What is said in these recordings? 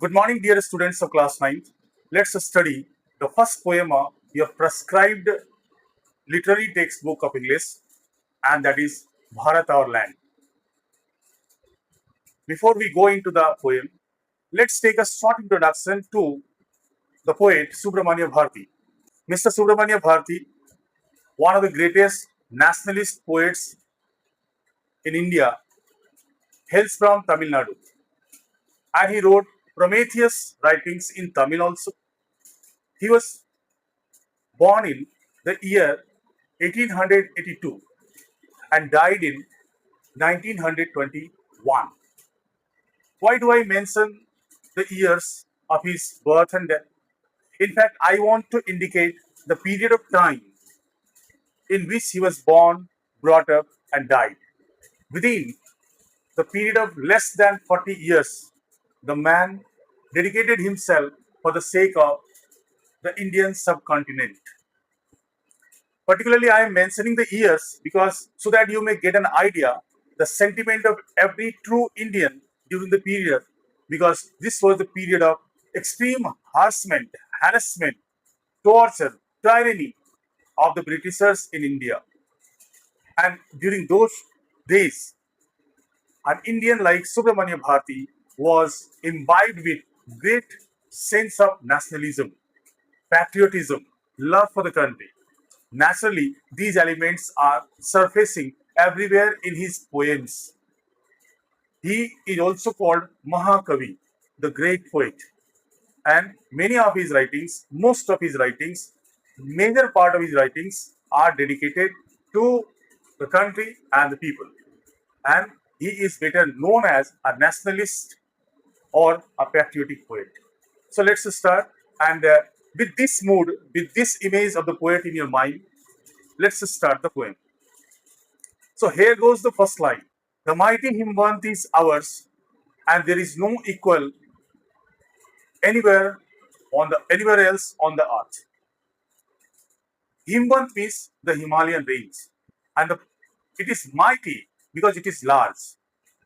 Good morning, dear students of class 9th. Let's study the first poem of your prescribed literary textbook of English, and that is Bharat Our Land. Before we go into the poem, let's take a short introduction to the poet Subramanya Bharati. Mr. Subramanya Bharati, one of the greatest nationalist poets in India, hails from Tamil Nadu, and he wrote Prometheus writings in Tamil also. He was born in the year 1882 and died in 1921. Why do I mention the years of his birth and death? In fact, I want to indicate the period of time in which he was born, brought up, and died. Within the period of less than 40 years, the man dedicated himself for the sake of the Indian subcontinent. Particularly, I am mentioning the years because so that you may get an idea the sentiment of every true Indian during the period, because this was the period of extreme harassment, torture, tyranny of the Britishers in India. And during those days, an Indian like Subramanya Bharati was imbibed with great sense of nationalism, patriotism, love for the country. Naturally, these elements are surfacing everywhere in his poems. He is also called Mahakavi, the great poet, and many of his writings, most of his writings, major part of his writings are dedicated to the country and the people. And he is better known as a nationalist or a patriotic poet. So let's start. And with this mood, with this image of the poet in your mind, let's start the poem. So here goes the first line. The mighty Himvant is ours, and there is no equal anywhere else on the earth. Himvant means the Himalayan range, and it is mighty because it is large.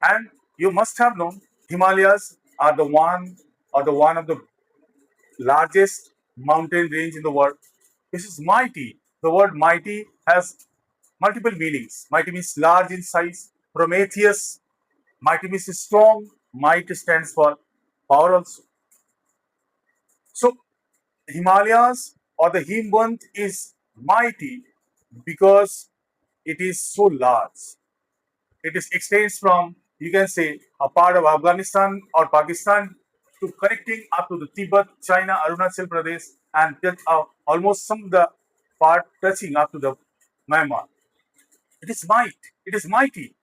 And you must have known Himalayas are the one of the largest mountain range in the world. This is mighty. The word mighty has multiple meanings. Mighty means large in size. Prometheus, mighty means strong. Might stands for power also. So Himalayas or the Himvant is mighty because it is so large. It is extends from, you can say, a part of Afghanistan or Pakistan to connecting up to the Tibet, China, Arunachal Pradesh, and almost some of the part touching up to the Myanmar. It is might. It is mighty,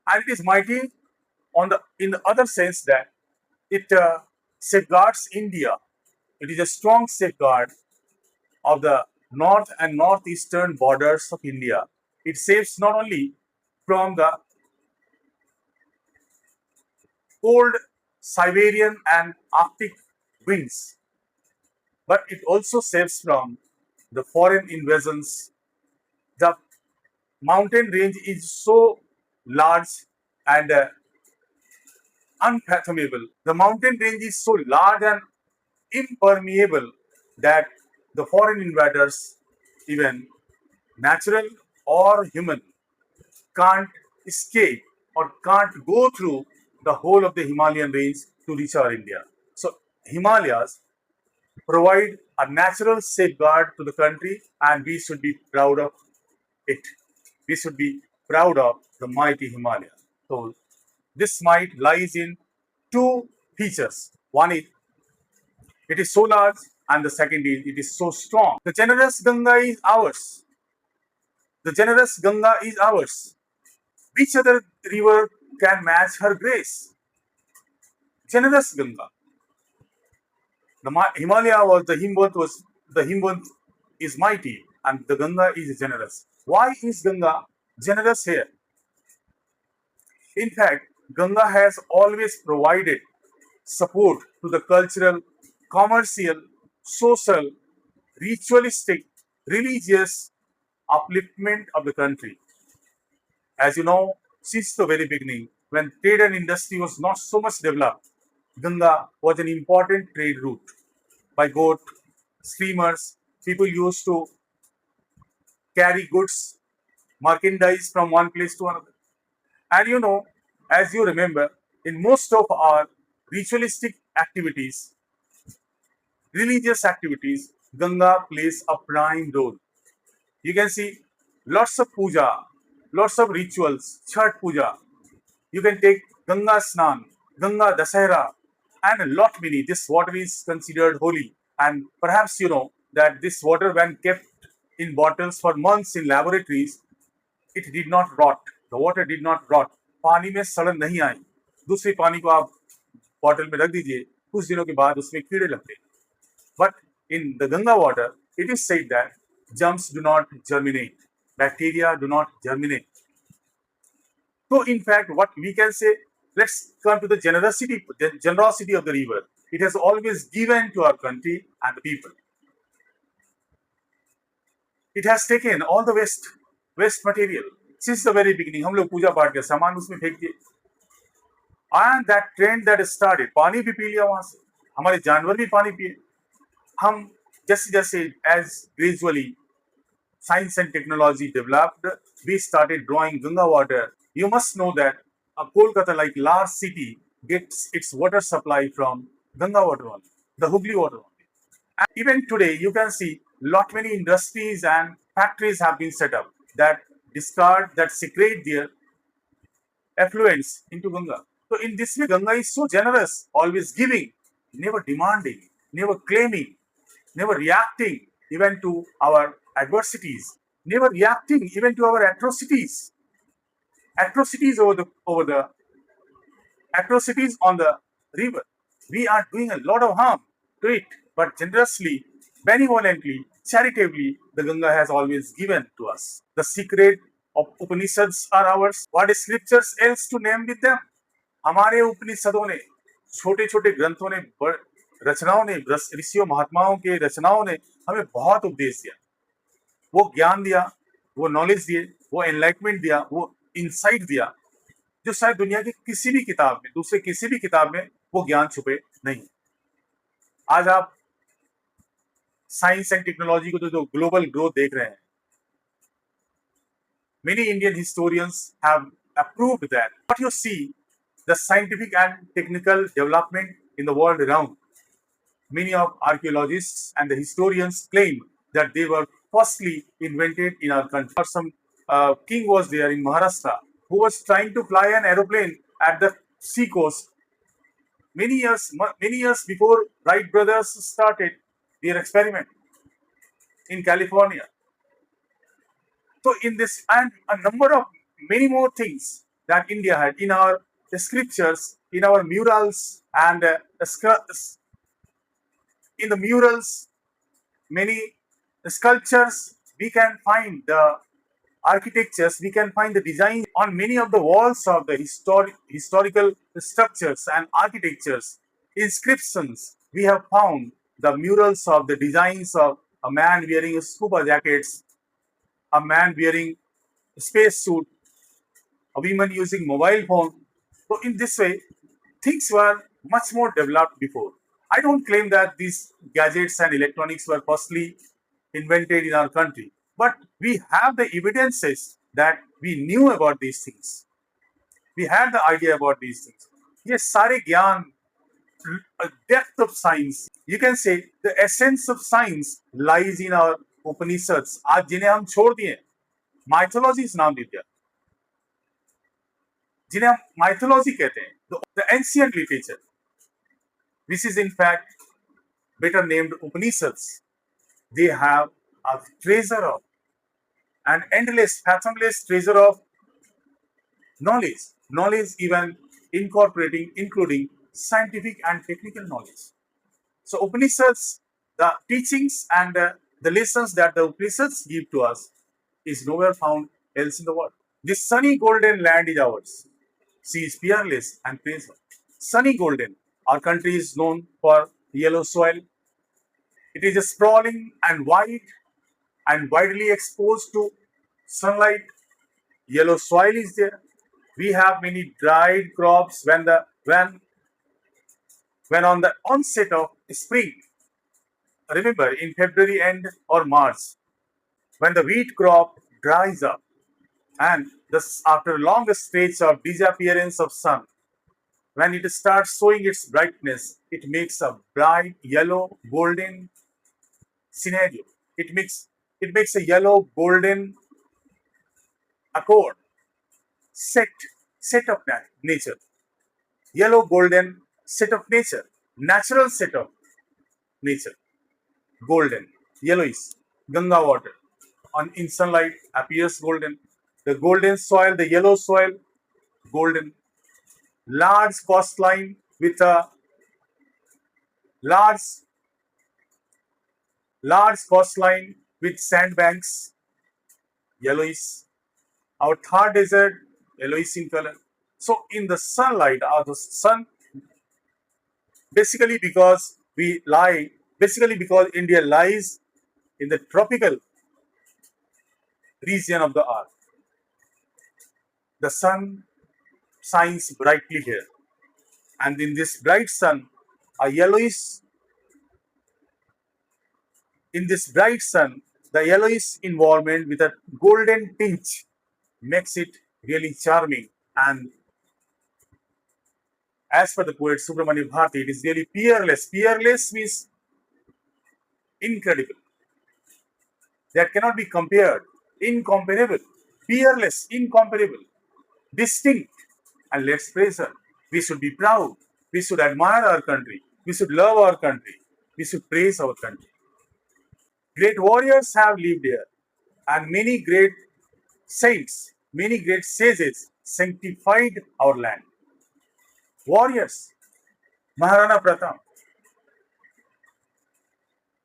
and it is mighty on the in the other sense that it safeguards India. It is a strong safeguard of the north and northeastern borders of India. It saves not only from the cold Siberian and Arctic winds, but it also saves from the foreign invasions. The mountain range is so large and unfathomable. The mountain range is so large and impermeable that the foreign invaders, even natural or human, can't escape or can't go through the whole of the Himalayan range to reach our India. So Himalayas provide a natural safeguard to the country, and we should be proud of it. We should be proud of the mighty Himalaya. So this might lies in two features. One is it is so large, and the second is it is so strong. The generous Ganga is ours. The generous Ganga is ours. Which other river can match her grace? Generous Ganga. Himalaya the Himvant is mighty, and the Ganga is generous. Why is Ganga generous here? In fact, Ganga has always provided support to the cultural, commercial, social, ritualistic, religious upliftment of the country. As you know, since the very beginning, when trade and industry was not so much developed, Ganga was an important trade route. By boat, steamers, people used to carry goods, merchandise from one place to another. And as you remember, in most of our ritualistic activities, religious activities, Ganga plays a prime role. You can see lots of puja, lots of rituals, Chhat puja. You can take Ganga Snan, Ganga Dasahara, and a lot many. This water is considered holy. And perhaps you know that this water, when kept in bottles for months in laboratories, it did not rot. The water did not rot. पानी में सड़न नहीं आई. दूसरे पानी को आप bottle में रख दीजिए, कुछ दिनों के बाद उसमें कीड़े लगते हैं. But in the Ganga water, it is said that germs do not germinate, bacteria do not germinate. So, in fact, what we can say, let's come to the generosity of the river. It has always given to our country and the people. It has taken all the waste material since the very beginning. हम लोग पूजा पाठ के सामान उसमें फेंक दिए. And that trend that started, पानी भी पी लिया वहां से, हमारे जानवर भी पानी पिए. हम जैसे जैसे as gradually science and technology developed, we started drawing Ganga water. You must know that a Kolkata, like large city, gets its water supply from Ganga water only, the Hooghly water only. And even today, you can see lot many industries and factories have been set up that secrete their effluents into Ganga. So in this way, Ganga is so generous, always giving, never demanding, never claiming, never reacting even to our adversities, never reacting even to our atrocities. Atrocities atrocities on the river. We are doing a lot of harm to it, but generously, benevolently, charitably, the Ganga has always given to us. The secret of Upanishads are ours. What scriptures else to name with them? हमारे उपनिषदों ने, छोटे छोटे ग्रंथों ने, रचनाओं ने, ऋषियों महात्माओं के रचनाओं ने हमें बहुत उपदेश दिया, वो ज्ञान दिया, वो नॉलेज दिए, वो एनलाइटमेंट दिया, वो इंसाइट दिया, जो शायद दुनिया की किसी भी किताब में, दूसरे किसी भी किताब में वो ज्ञान छुपे नहीं. आज आप साइंस एंड टेक्नोलॉजी को जो ग्लोबल ग्रोथ देख रहे हैं, many Indian historians have approved that. What you see, the scientific and technical development in the world around, many of archaeologists and the historians claim that they were firstly invented in our country. Some king was there in Maharashtra who was trying to fly an aeroplane at the sea coast many years before Wright brothers started their experiment in California. So in this and a number of many more things that India had in our scriptures, in our murals, and in the murals, many sculptures, we can find the architectures, we can find the designs on many of the walls of the historical structures and architectures, inscriptions. We have found the murals of the designs of a man wearing scuba jackets, a man wearing a space suit, a woman using mobile phone. So in this way, things were much more developed before. I don't claim that these gadgets and electronics were firstly invented in our country, but we have the evidences that we knew about these things. We had the idea about these things. Yes, sare gyan, a depth of science. You can say the essence of science lies in our Upanishads. आज जिन्हें हम छोड़ दिए, mythologies नाम दे दिया, जिन्हें हम mythology कहते हैं, the ancient literature. This is in fact better named Upanishads. They have a treasure of an endless, fathomless treasure of knowledge even including scientific and technical knowledge. So Upanishads, the teachings and the lessons that the Upanishads give to us is nowhere found else in the world. This sunny golden land is ours. She is fearless and praiseworthy. Sunny golden. Our country is known for yellow soil. It is sprawling and wide and widely exposed to sunlight. Yellow soil is there. We have many dried crops when when on the onset of spring, remember in February end or March, when the wheat crop dries up and this after a long stretch of disappearance of sun, when it starts showing its brightness, it makes a bright yellow golden scenario. It makes a yellow golden accord set set of nature. Yellow golden set of nature. Natural set of nature. Golden. Yellowish. Ganga water. On in sunlight appears golden. The golden soil, the yellow soil, golden. Large coastline with a large large coastline with sandbanks, yellowish. Our Thar desert, yellowish in color. So in the sunlight, or the sun, basically because India lies in the tropical region of the earth, the sun shines brightly here. And in this bright sun, a yellowish, in this bright sun, the yellowish environment with a golden tinge makes it really charming. And as per the poet Subramanya Bharati, it is really peerless. Peerless means incredible. That cannot be compared. Incomparable. Peerless, incomparable. Distinct. And let's praise her. We should be proud. We should admire our country. We should love our country. We should praise our country. Great warriors have lived here, and many great saints, many great sages sanctified our land. Warriors, Maharana Pratap,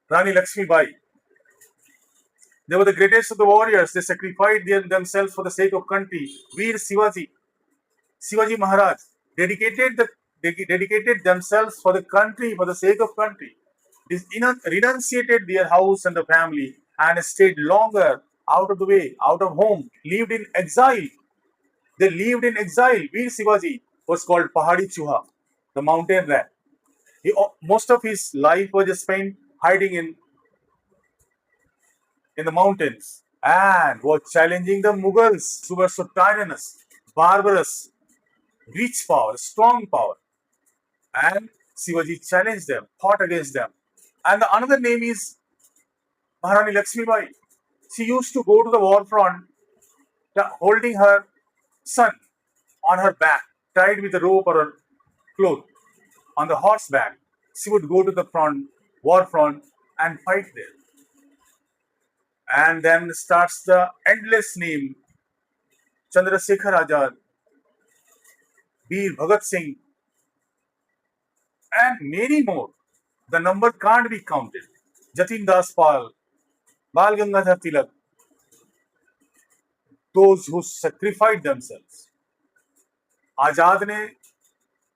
Rani Lakshmi Bai, they were the greatest of the warriors. They sacrificed themselves for the sake of country. Veer Shivaji Maharaj dedicated themselves for the country, for the sake of country. Renunciated their house and the family and stayed longer out of the way, out of home, lived in exile. They lived in exile. Veer Shivaji was called Pahadi Chuha, the mountain rat. Most of his life was spent hiding in the mountains and was challenging the Mughals who were so tyrannous, barbarous, rich power, strong power. And Shivaji challenged them, fought against them. And the another name is Maharani Lakshmi Bai. She used to go to the war front holding her son on her back, tied with a rope or a cloth on the horseback. She would go to the war front, and fight there. And then starts the endless name Chandrasekhar Azad, Veer Bhagat Singh, and many more. The number can't be counted. Jatin Das Pal, Bal Gangadhar Tilak, those who sacrificed themselves. Azad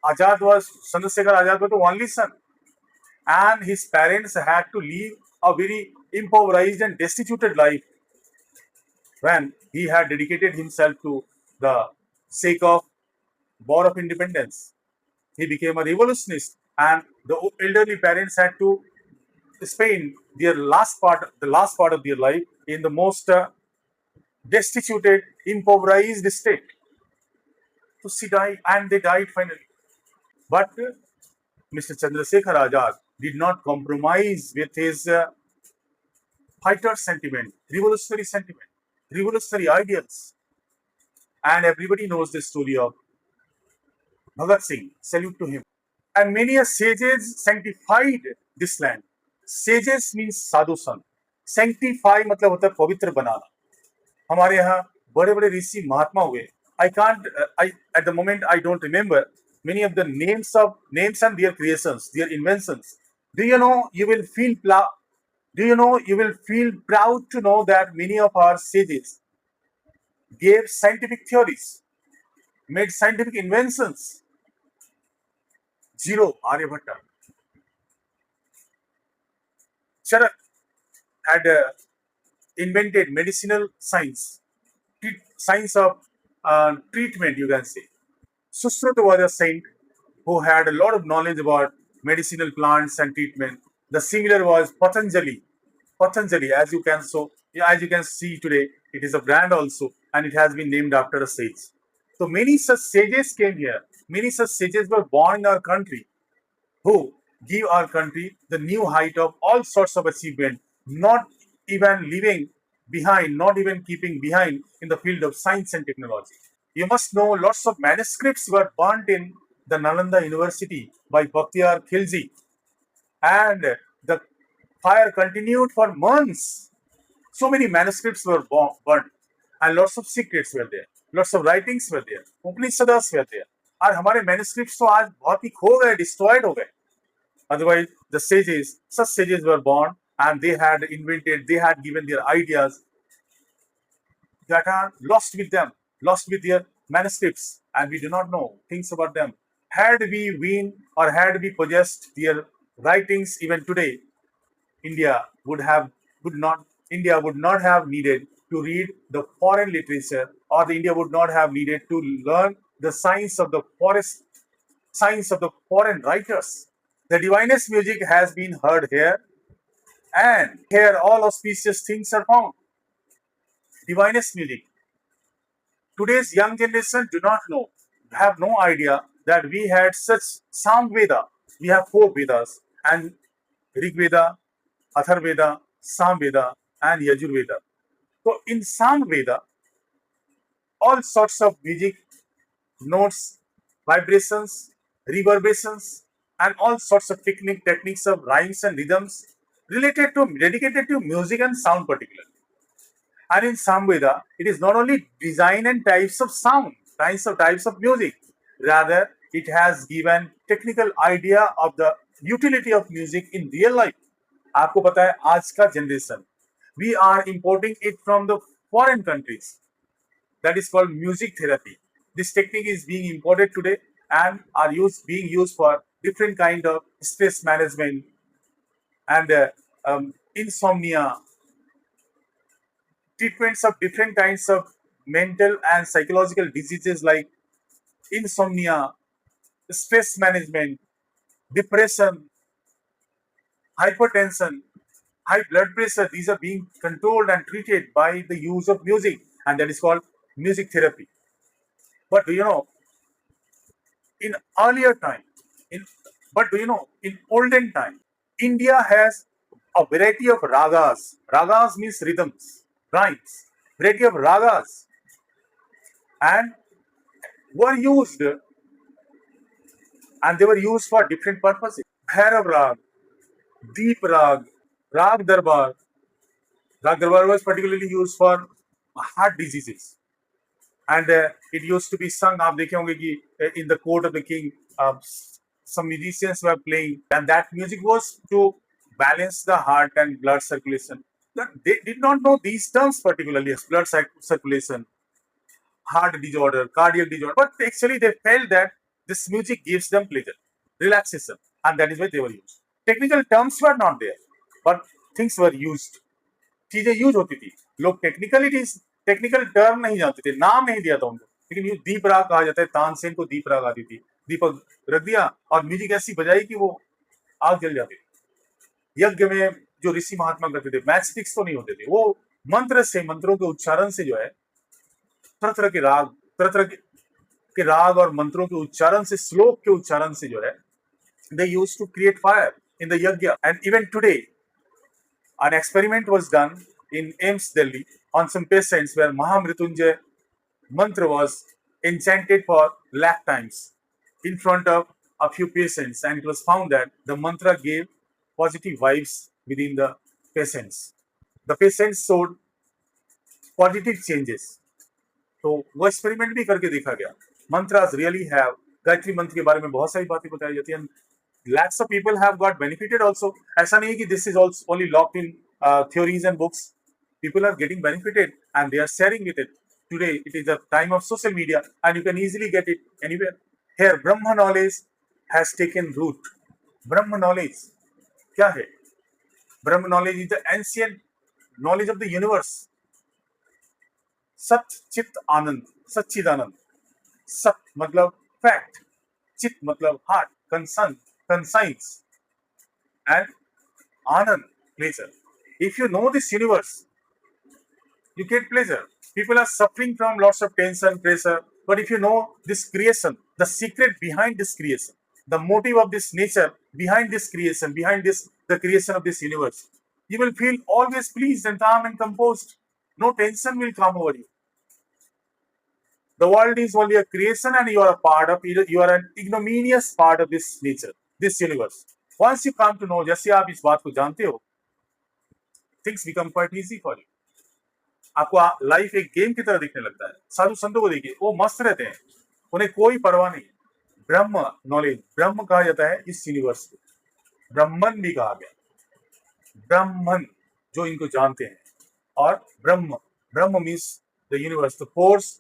Chandrasekhar Azad was the only son, and his parents had to live a very impoverished and destituted life when he had dedicated himself to the sake of war of independence. He became a revolutionist, and the elderly parents had to spend the last part of their life in the most destituted, impoverished state. So she died, and they died finally. But Mr. Chandrasekhar Azad did not compromise with his fighter sentiment, revolutionary ideals. And everybody knows the story of Bhagat Singh. Salute to him. And many a sages sanctified this land. Sages means sadhu sant. Sanctify मतलब होता है पवित्र बनाना. हमारे यहाँ बड़े बड़े ऋषि महात्मा हुए. I can't. At the moment I don't remember many of the names and their creations, their inventions. Do you know? You will feel proud to know that many of our sages gave scientific theories, made scientific inventions. Zero, Aryabhatta. Charak had invented medicinal science, science of treatment, you can say. Susruta was a saint who had a lot of knowledge about medicinal plants and treatment. The similar was Patanjali. Patanjali, as you can see today, it is a brand also, and it has been named after a sage. So many such sages came here. Many such sages were born in our country who give our country the new height of all sorts of achievement, not even leaving behind, not even keeping behind in the field of science and technology. You must know lots of manuscripts were burnt in the Nalanda University by Bakhtiyar Khilji, and the fire continued for months. So many manuscripts were burnt, and lots of secrets were there, lots of writings were there, Upanishads were there. और हमारे manuscripts तो आज बहुत ही खो गए, destroyed हो गए. Otherwise, the sages, such sages were born, and they had invented, they had given their ideas that are lost with them, lost with their manuscripts, and we do not know things about them. Had we been or had we possessed their writings even today, India would not have needed to read the foreign literature, or the India would not have needed to learn the science of the foreign writers. The divinest music has been heard here, and here all auspicious things are found. Divinest music. Today's young generation do not know, have no idea that we had such Samveda. We have four Vedas, and Rig Veda, Atharveda, Samveda, and Yajurveda. So in Samveda, all sorts of music, notes, vibrations, reverberations, and all sorts of techniques of rhymes and rhythms dedicated to music and sound particularly. And in Samveda, it is not only design and types of sound, types of music, rather it has given technical idea of the utility of music in real life. आपको पता है आज का generation, we are importing it from the foreign countries. That is called music therapy. This technique is being imported today and being used for different kind of stress management and insomnia, treatments of different kinds of mental and psychological diseases like insomnia, stress management, depression, hypertension, high blood pressure. These are being controlled and treated by the use of music, and that is called music therapy. But do you know, in earlier time, in but do you know, in olden time, India has a variety of ragas. Ragas means rhythms, rhymes. Variety of ragas, and were used, and they were used for different purposes. Bhairav Rag, Deep Rag, Rag Darbar. Rag Darbar was particularly used for heart diseases, and it used to be sung. आप देखे होंगे कि in the court of the king, some musicians were playing, and that music was to balance the heart and blood circulation. They did not know these terms particularly, as blood circulation, heart disorder, cardiac disorder, but actually they felt that this music gives them pleasure, relaxation, and that is why they were used. Technical terms were not there, but things were used. चीजें use होती थी. लोग technical term नहीं जानते थे, नाम नहीं दिया था उनको, लेकिन ये दीप राग कहा जाता है. तानसेन को दीप राग आती थी, दीपक रख दिया और म्यूजिक ऐसी बजाई कि वो आग जल जाती थी. यज्ञ में जो ऋषि महात्मा करते थे, मैच स्टिक्स तो नहीं होते थे, वो मंत्रों के उच्चारण से जो है, तरह तरह के राग और मंत्रों के उच्चारण से, श्लोक के उच्चारण से जो है, they used to create fire in the yajna. And even today, an experiment was done in AIMS Delhi on some patients where Mahamrityunjay mantra was enchanted for lakh times in front of a few patients, and it was found that the mantra gave positive vibes within the patients. The patients showed positive changes. तो वो experiment भी करके देखा गया. Mantras really have, Gayatri मंत्र के बारे में बहुत सारी बातें बताई जाती हैं. Lakhs of people have got benefited also. ऐसा नहीं है कि this is also only locked in theories and books. People are getting benefited and they are sharing with it. Today it is a time of social media and you can easily get it anywhere. Here Brahma knowledge has taken root. Brahma knowledge क्या है? Brahma knowledge is the ancient knowledge of the universe. सत चित आनंद, सच्चिदानंद. सत मतलब fact, चित मतलब heart, concern, conscience and anand, pleasure. If you know this universe, you get pleasure. People are suffering from lots of tension, pressure. But if you know this creation, the secret behind this creation, the motive of this nature behind this creation, behind this the creation of this universe, you will feel always pleased and calm and composed. No tension will come over you. The world is only a creation, and you are a part of it. You are an ignominious part of this nature, this universe. Once you come to know, जैसे आप इस बात को जानते हो, things become quite easy for you. आपको life एक game की तरह दिखने लगता है. साधु संतों को देखिए, वो मस्त रहते हैं, उन्हें कोई परवाह नहीं. ब्रह्म नॉलेज, ब्रह्म कहा जाता है इस यूनिवर्स को, ब्रह्मन भी कहा गया. ब्रह्मन जो इनको जानते हैं, और ब्रह्म, ब्रह्म means the universe, the force,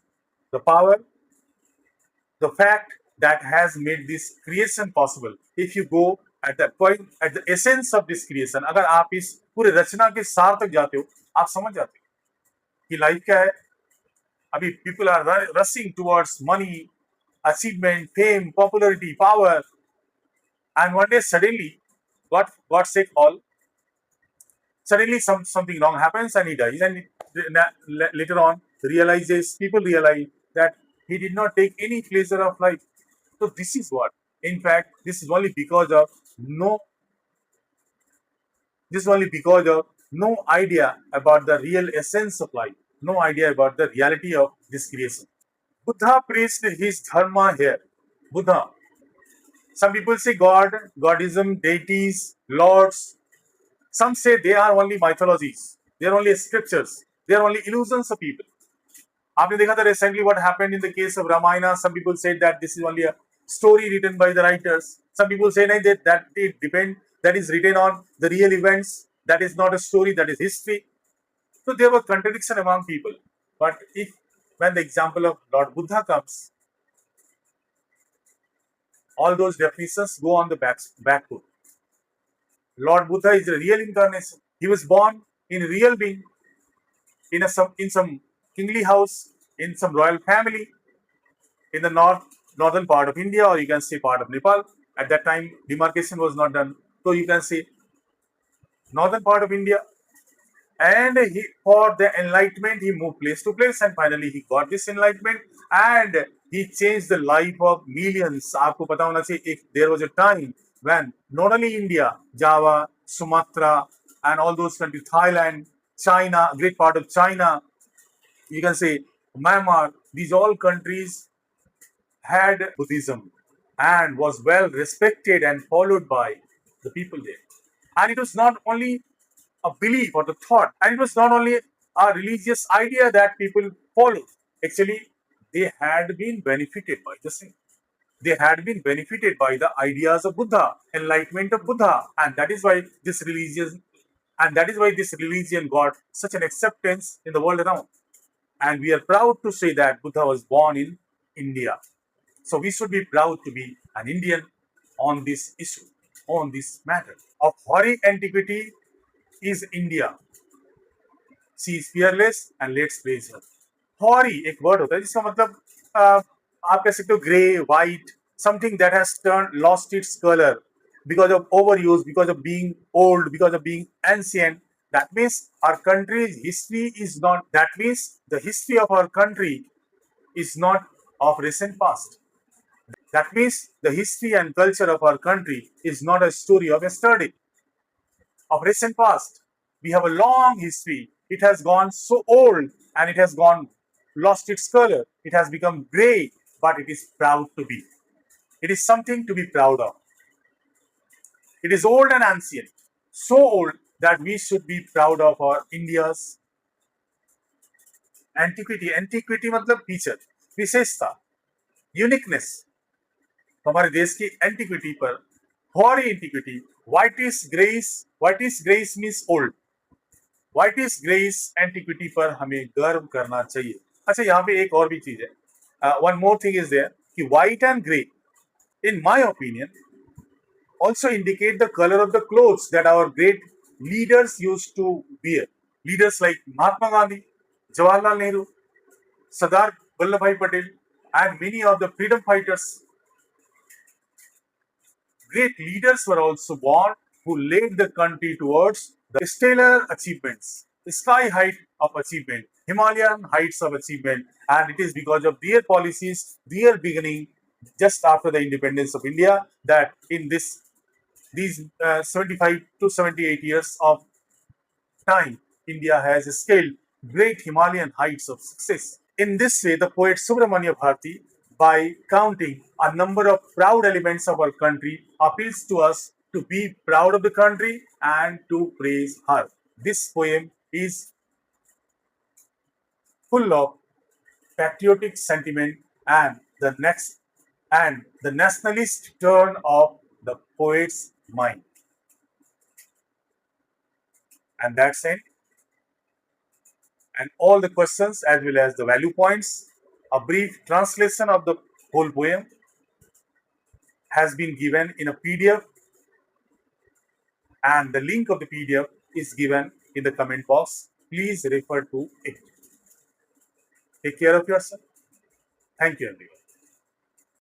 the power, the fact that has made this creation possible. If you go at the point, at the essence of this creation, अगर आप इस पूरे रचना के सार तक जाते हो, आप समझ जाते हो कि लाइफ क्या है. अभी people are rushing towards money, achievement, fame, popularity, power, and one day suddenly what say all, suddenly something wrong happens and he dies, and later on people realize that he did not take any pleasure of life. So this is what, in fact, this is only because of no idea about the real essence of life, no idea about the reality of this creation. Buddha preached his dharma here. Buddha. Some people say God, Godism, deities, lords. Some say they are only mythologies. They are only scriptures. They are only illusions of people. आपने देखा था recently what happened in the case of Ramayana. Some people said that this is only a story written by the writers. Some people say that it depends, that is written on the real events. That is not a story, that is history. So there was contradiction among people. But when the example of Lord Buddha comes, all those definitions go on the back foot. Lord Buddha is a real incarnation. He was born in a real being, in some kingly house, in some royal family, in the northern part of India, or you can say part of Nepal. At that time, demarcation was not done. So you can say northern part of India. And for the enlightenment, he moved place to place, and finally he got this enlightenment, and he changed the life of millions. आपको पता होना चाहिए, there was a time when not only India, Java, Sumatra, and all those countries, Thailand, China, great part of China, you can say Myanmar, these all countries had Buddhism and was well respected and followed by the people there. And it was not only a belief or the thought, and it was not only a religious idea that people followed. Actually, they had been benefited by the same. They had been benefited by the ideas of Buddha, enlightenment of Buddha, and that is why this religion got such an acceptance in the world around. And we are proud to say that Buddha was born in India. So we should be proud to be an Indian on this issue, on this matter. Of hoary antiquity is India. She is fearless and let's praise her. Hoary एक word होता है जिसका मतलब आप कह सकते हो grey, white, something that has lost its color because of overuse, because of being old, because of being ancient. That means our country's history is not. That means the history of our country is not of recent past. That means the history and culture of our country is not a story of yesterday, of recent past. We have a long history. It has gone so old and it has lost its color. It has become grey, but it is proud to be. It is something to be proud of. It is old and ancient, so old that we should be proud of our India's antiquity. Antiquity मतलब feature, विशेषता, uniqueness. हमारे देश की antiquity पर, hoary antiquity, whitish grayish means old. whitish grayish antiquity पर हमें गर्व करना चाहिए. अच्छा, यहाँ पे एक और भी चीज है. One more thing is there कि white and grey, in my opinion, also indicate the color of the clothes that our great leaders used to wear. Leaders like Mahatma Gandhi, Jawaharlal Nehru, Sardar Vallabhbhai Patel, and many of the freedom fighters. great leaders were also born who led the country towards the stellar achievements, the sky height of achievement, Himalayan heights of achievement, and it is because of their policies, their beginning just after the independence of India, that in these 75 to 78 years of time, India has scaled great Himalayan heights of success. In this way, the poet Subramanya Bharati, by counting a number of proud elements of our country, appeals to us to be proud of the country and to praise her. This poem is full of patriotic sentiment and the nationalist turn of the poet's mind. And that's it. And all the questions as well as the value points. A brief translation of the whole poem has been given in a PDF, and the link of the PDF is given in the comment box. Please refer to it. Take care of yourself. Thank you, everyone.